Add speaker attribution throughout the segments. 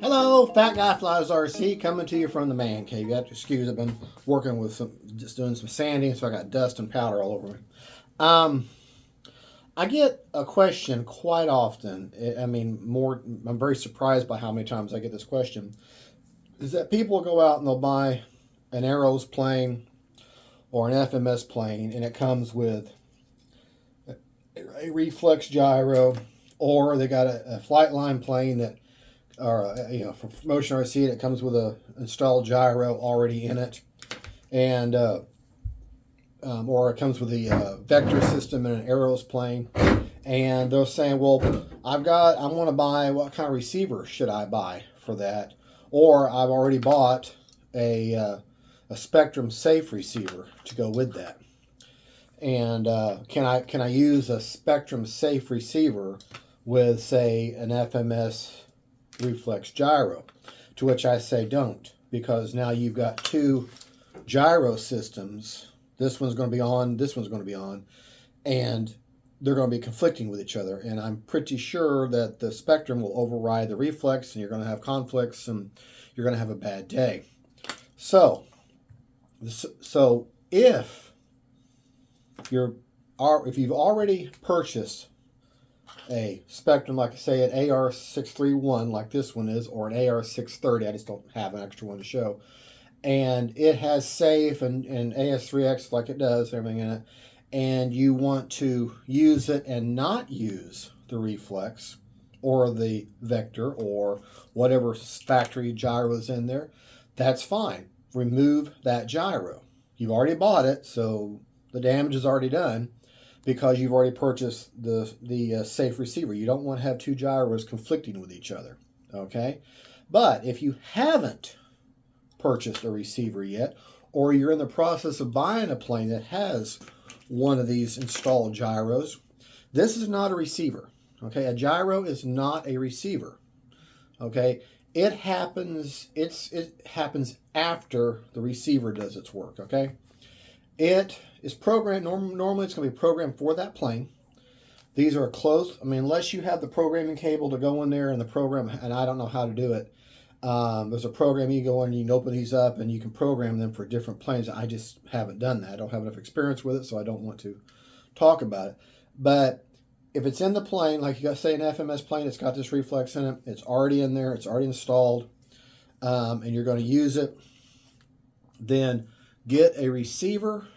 Speaker 1: Hello, Fat Guy Flies RC coming to you from the man cave. You have to excuse, I've been working with just doing some sanding, so I got dust and powder all over me. I get a question quite often. I'm very surprised by how many times I get this question. Is that people go out and they'll buy an Arrows plane or an FMS plane, and it comes with a reflex gyro, or they got a flight line plane that, or from Motion RC, that comes with a installed gyro already in it, and or it comes with the vector system in an Arrows plane, and they're saying, well, I want to buy, what kind of receiver should I buy for that? Or I've already bought a SPEKTRUM safe receiver to go with that, and can I use a SPEKTRUM safe receiver with, say, an FMS reflex gyro? To which I say don't, because now you've got two gyro systems. This one's going to be on, this one's going to be on, and they're going to be conflicting with each other, and I'm pretty sure that the SPEKTRUM will override the reflex, and you're going to have conflicts, and you're going to have a bad day. So if you've already purchased a SPEKTRUM, like I say, an AR631 like this one is, or an AR630, I just don't have an extra one to show, and it has safe and AS3X like it does, everything in it, and you want to use it and not use the reflex or the vector or whatever factory gyro is in there, that's fine. Remove that gyro. You've already bought it, so the damage is already done, because you've already purchased the safe receiver. You don't want to have two gyros conflicting with each other, okay? But if you haven't purchased a receiver yet, or you're in the process of buying a plane that has one of these installed gyros, this is not a receiver, okay? A gyro is not a receiver, okay? It happens after the receiver does its work, okay? It is programmed, normally it's going to be programmed for that plane. These are closed, unless you have the programming cable to go in there and the program, and I don't know how to do it. There's a program you go in, you can open these up and you can program them for different planes. I just haven't done that. I don't have enough experience with it, so I don't want to talk about it. But if it's in the plane, like you got, say, an FMS plane, it's got this reflex in it, it's already in there, it's already installed, and you're going to use it, then get a receiver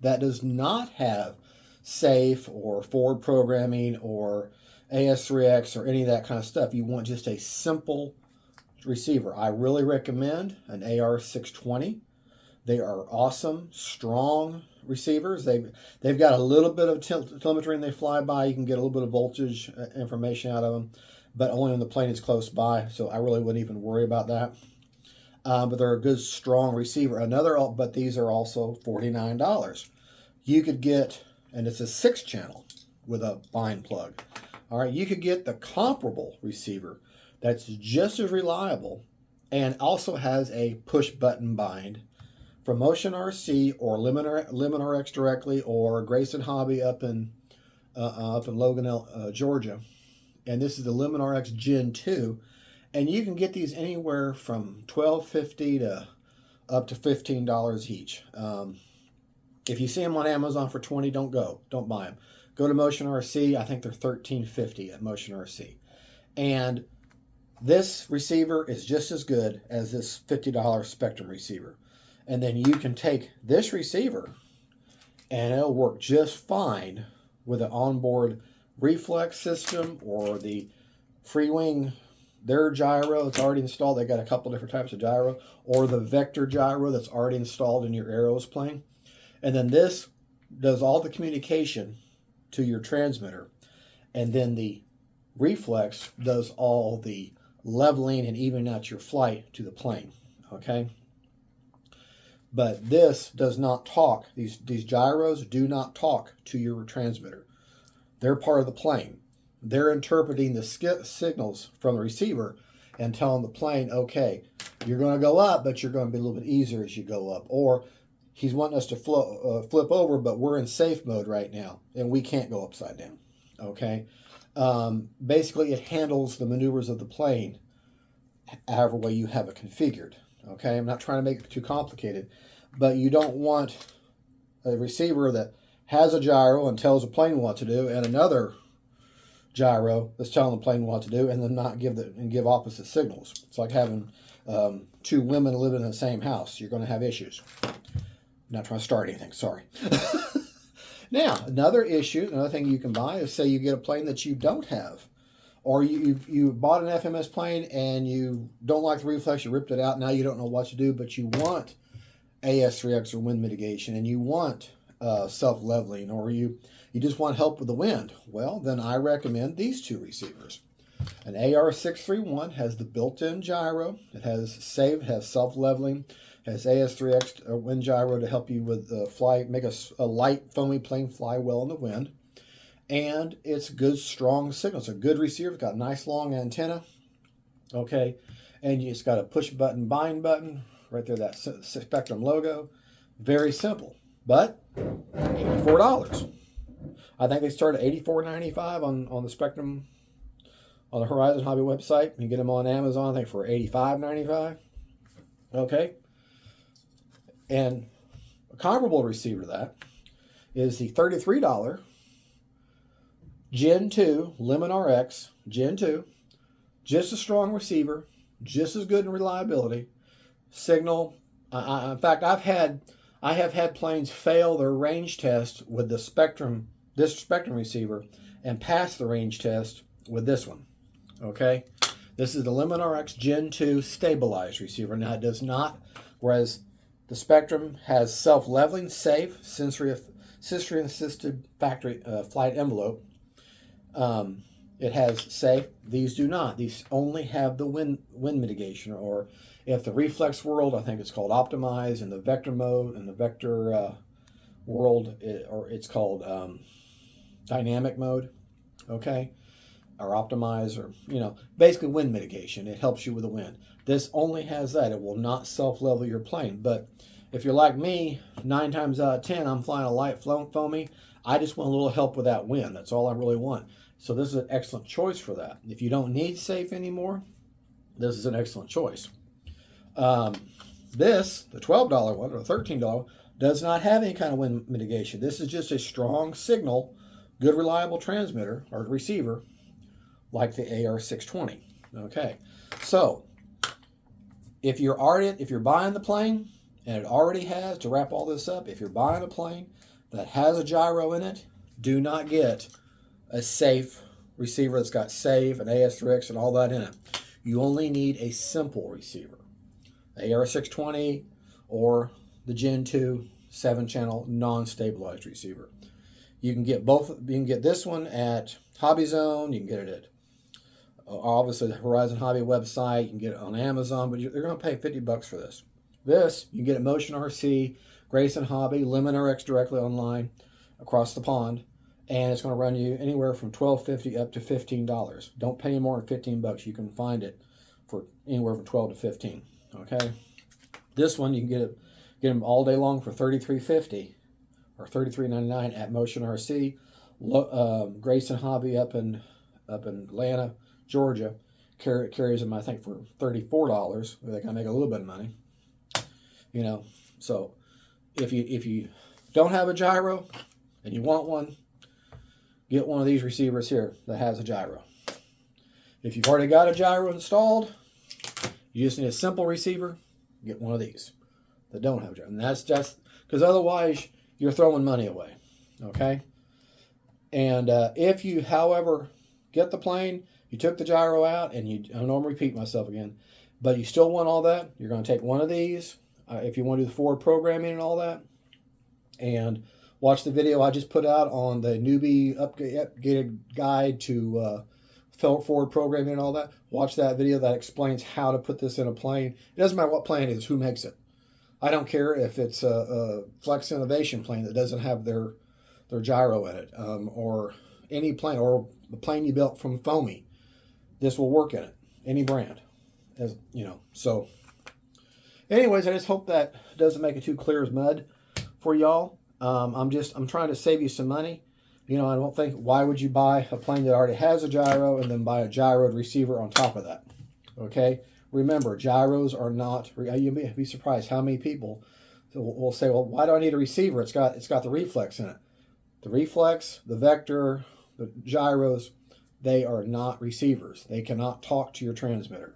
Speaker 1: that does not have safe or forward programming or AS3X or any of that kind of stuff. You want just a simple receiver. I really recommend an AR620. They are awesome, strong receivers. They've got a little bit of telemetry, and they fly by. You can get a little bit of voltage information out of them, but only when the plane is close by, so I really wouldn't even worry about that. But they're a good, strong receiver. But these are also $49. You could get, and it's a 6-channel with a bind plug. All right, you could get the comparable receiver that's just as reliable and also has a push button bind from Motion RC or Limit RX directly, or Grayson Hobby up in Logan, Georgia. And this is the Limit RX Gen 2. And you can get these anywhere from $12.50 to up to $15 each. If you see them on Amazon for $20, don't buy them. Go to Motion RC. I think they're $13.50 at Motion RC. And this receiver is just as good as this $50 SPEKTRUM receiver. And then you can take this receiver and it'll work just fine with an onboard reflex system or the Freewing, their gyro that's already installed. They got a couple different types of gyro, or the vector gyro that's already installed in your Arrows plane. And then this does all the communication to your transmitter. And then the reflex does all the leveling and evening out your flight to the plane, okay? But this does not talk. These gyros do not talk to your transmitter. They're part of the plane. They're interpreting the signals from the receiver and telling the plane, okay, you're going to go up, but you're going to be a little bit easier as you go up. Or he's wanting us to flip over, but we're in safe mode right now, and we can't go upside down, okay? Basically, it handles the maneuvers of the plane however way you have it configured. Okay, I'm not trying to make it too complicated, but you don't want a receiver that has a gyro and tells the plane what to do, and another gyro that's telling the plane what to do, and then not give opposite signals. It's like having two women living in the same house. You're going to have issues. I'm not trying to start anything. Sorry. Now, another thing you can buy is, say you get a plane that you don't have, or you bought an FMS plane and you don't like the reflex, you ripped it out, now you don't know what to do, but you want AS3X or wind mitigation, and you want self-leveling, or you just want help with the wind. Well, then I recommend these two receivers. An AR631 has the built-in gyro. It has save, it has self-leveling, has AS3X wind gyro to help you with make a light foamy plane fly well in the wind. And it's good, strong signal. It's a good receiver. It's got a nice long antenna. Okay, and it's got a push button, bind button right there. That Spektrum logo. Very simple, but $84. I think they start at $84.95 on the Spektrum, on the Horizon Hobby website. You can get them on Amazon, I think, for $85.95. Okay, and a comparable receiver to that is the $33 Gen 2 Lemon RX Gen 2. Just a strong receiver, just as good in reliability. Signal. In fact, I have had planes fail their range test with the Spektrum, this Spektrum receiver, and pass the range test with this one. Okay, this is the Lemon RX Gen 2 stabilized receiver. Now it does not, whereas the Spektrum has self-leveling, safe, sensory-assisted factory flight envelope. It has safe. These do not. These only have the wind mitigation, or if the reflex world, I think it's called optimize, in the vector mode, in the vector world, or it's called dynamic mode, okay, or optimize, or basically wind mitigation. It helps you with the wind. This only has that. It will not self-level your plane. But if you're like me, 9 times out of 10, I'm flying a light foamy. I just want a little help with that wind. That's all I really want. So this is an excellent choice for that. If you don't need safe anymore, this is an excellent choice. This, the $12 one or the $13, does not have any kind of wind mitigation. This is just a strong signal, good reliable transmitter or receiver, like the AR620. Okay, so if you're buying the plane and it already has, to wrap all this up, if you're buying a plane that has a gyro in it, do not get a safe receiver that's got save and AS3X and all that in it. You only need a simple receiver, AR620 or the Gen 2 7-channel non-stabilized receiver. You can get both. You can get this one at Hobby Zone. You can get it at obviously the Horizon Hobby website. You can get it on Amazon, but you're going to pay $50 for this. This you can get at Motion RC, Grayson Hobby, Lemon RX directly online across the pond, and it's going to run you anywhere from $12.50 up to $15. Don't pay any more than $15. You can find it for anywhere from $12 to $15. Okay, this one you can get them all day long for $33.50 or $33.99 at Motion RC. Grayson Hobby up in Atlanta, Georgia, carries them I think for $34. They can make a little bit of money. So if you don't have a gyro and you want one, get one of these receivers here that has a gyro. If you've already got a gyro installed, you just need a simple receiver, get one of these that don't have a gyro. And that's just because otherwise you're throwing money away. Okay? And if you, however, get the plane, you took the gyro out, and I don't want to repeat myself again, but you still want all that, you're going to take one of these. If you want to do the forward programming and all that, and watch the video I just put out on the newbie updated guide to forward programming and all that. Watch that video that explains how to put this in a plane. It doesn't matter what plane it is, who makes it. I don't care if it's a Flex Innovation plane that doesn't have their gyro in it, or any plane, or the plane you built from Foamy. This will work in it, any brand, as So, anyways, I just hope that doesn't make it too clear as mud for y'all. I'm trying to save you some money. I don't think, why would you buy a plane that already has a gyro and then buy a gyroed receiver on top of that? Okay, remember, gyros are not, you'd be surprised how many people will say, well, why do I need a receiver? It's got the reflex in it. The reflex, the vector, the gyros, they are not receivers. They cannot talk to your transmitter.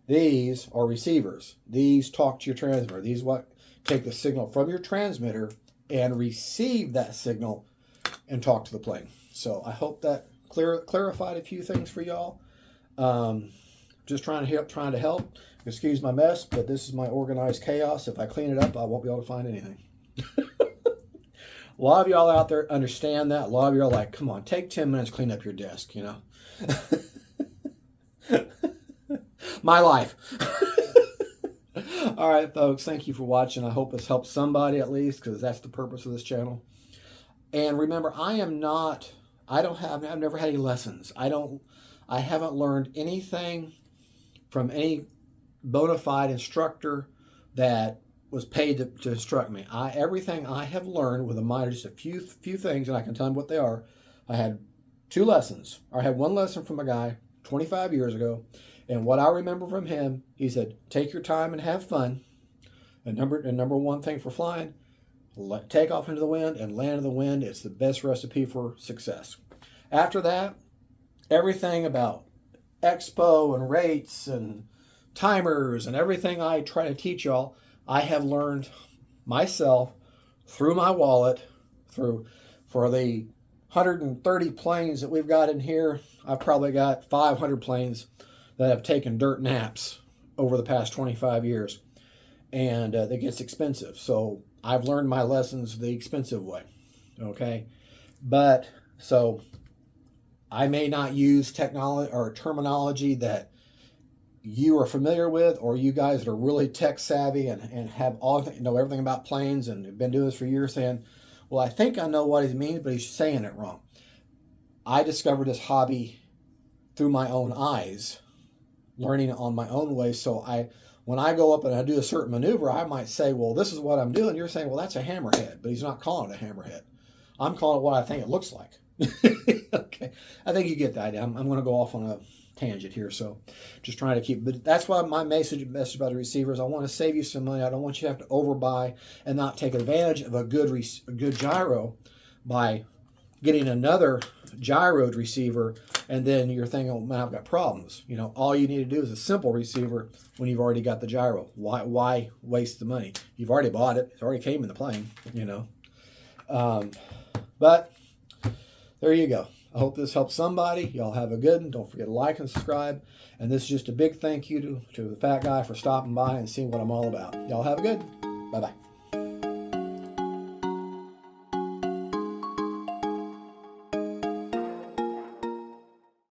Speaker 1: These are receivers. These talk to your transmitter. These what take the signal from your transmitter and receive that signal and talk to the plane. So I hope that clarified a few things for y'all. Just trying to help. Excuse my mess, but this is my organized chaos. If I clean it up, I won't be able to find anything. A lot of y'all out there understand that. A lot of you are like, come on, take 10 minutes, clean up your desk, you know. My life. All right, folks, thank you for watching. I hope this helps somebody at least, because that's the purpose of this channel. And remember, I've never had any lessons. I haven't learned anything from any bona fide instructor that was paid to instruct me. Everything I have learned with a mind, just a few things, and I can tell them what they are. I had 2 lessons. I had 1 lesson from a guy 25 years ago, and what I remember from him, he said, take your time and have fun. And number 1 thing for flying, take off into the wind and land in the wind. It's the best recipe for success. After that, everything about expo and rates and timers and everything I try to teach y'all, I have learned myself through my wallet, for the 130 planes that we've got in here. I've probably got 500 planes that have taken dirt naps over the past 25 years. And it gets expensive. So I've learned my lessons the expensive way. Okay. But so I may not use technology or terminology that you are familiar with, or you guys that are really tech savvy and have know everything about planes and have been doing this for years, saying, well, I think I know what he means, but he's saying it wrong. I discovered this hobby through my own eyes, learning it on my own way. So when I go up and I do a certain maneuver, I might say, well, this is what I'm doing. You're saying, well, that's a hammerhead, but he's not calling it a hammerhead. I'm calling it what I think it looks like. Okay. I think you get the idea. I'm going to go off on a tangent here, so just trying to keep, but that's why my message about the receivers, I want to save you some money. I don't want you to have to overbuy and not take advantage of a good gyro by getting another gyroed receiver, and then you're thinking, oh man, I've got problems. You know, all you need to do is a simple receiver when you've already got the gyro. Why waste the money? You've already bought it. It already came in the plane, you know. But there you go. I hope this helps somebody. Y'all have a good one. Don't forget to like and subscribe. And this is just a big thank you to the fat guy for stopping by and seeing what I'm all about. Y'all have a good one. Bye-bye.